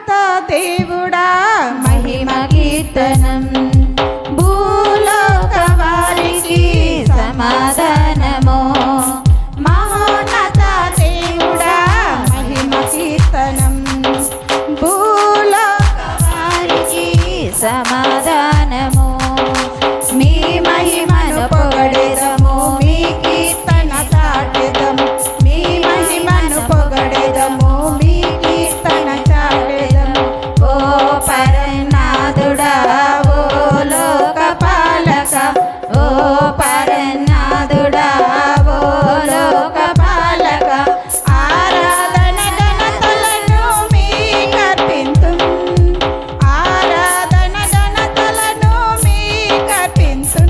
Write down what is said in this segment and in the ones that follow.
మహోన్నత దేవుడా మహిమ కీర్తనం, భూలోక వారికి సమాధానము. మహోన్నత దేవుడా మహిమ కీర్తనం, భూలోక వారికి సమాధానము. మీ మహిమను పొగడెదము, మీ కీర్తన చాటెదము. మీ మహిమను పొగడెదము, మీ కీర్తన చాటెదము. ఓ పరనాథుడా ఓ లోక పాలక, ఓ పరనాథుడా ఓ లోక పాలక, ఆరాధన ఘనతలను మీకర్పింతు, ఆరాధన ఘనతలను మీకర్పింతు.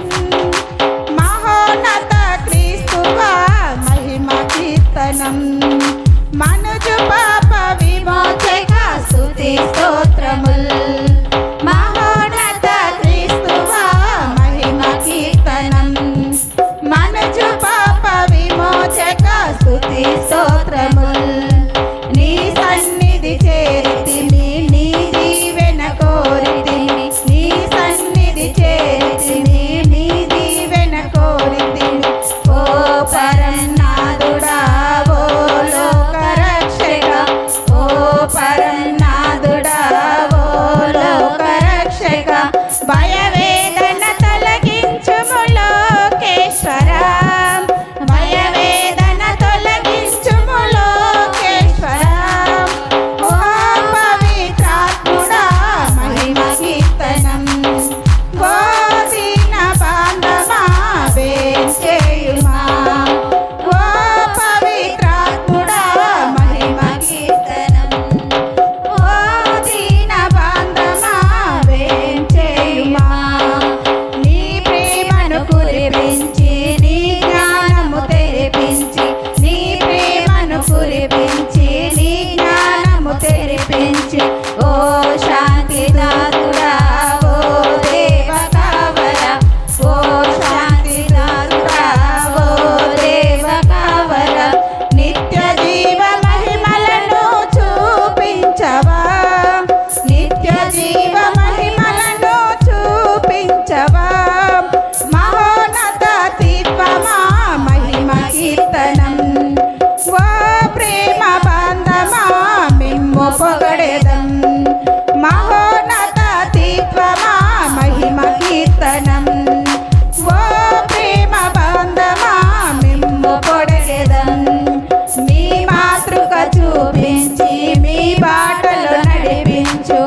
మహోన్నత క్రీస్తువా మహిమ కీర్తనం, మనుజు పాప విమోచక స్తుతి స్తోత్రముల్. మహోన్నత క్రీస్తువా మహిమ కీర్తనం, మనుజు పాప విమోచక స్తుతి స్తోత్రముల్. నీ సన్నిధి చేరితిమి, నీ దీవెన కోరితిమి, నీ సన్నిధి చేరితిమి, నీ దీవెన కోరితిమి. ఓ పరనాథుడా ఓ లోక రక్షక, ఓ పరనాథుడా ఓ లోక రక్షక, భయవేదన తొలగించుము లోకేశ్వర, భయవేదన తొలగించుము లోకేశ్వర. ఓ పవిత్రాత్ముడా మహిమ కీర్తనం, ఓ దీన బాంధవా వేంచేయుమా. ఓ పవిత్రాత్ముడా మహిమ కీర్తనం, ఓ దీన బాంధవా వేంచేయుమా. నీ ప్రేమను కురిపించి, నీ జ్ఞానము తెరిపించి, నీ ప్రేమను కురిపించి, నీ జ్ఞానము తెరిపించి. ఓ శాంతిదాతుడా ఓ దేవ కావల, ఓ శాంతిదాతుడా ఓ దేవ కావల, నిత్య జీవ మహిమలను చూపించవా, నిత్య జీవ మహిమలను చూపించవా. మహోన్నత తీర్పమా మహిమ కీర్తనం, ఓ ప్రేమ బాంధవా మిమ్ము పొగడెదం. మహోన్నత తీర్పమా మహిమ కీర్తనం, ఓ ప్రేమ బాంధవా మిమ్ము పొగడెదం. మీ మాతృక చూపించి, మీ బాటలో నడిపించు,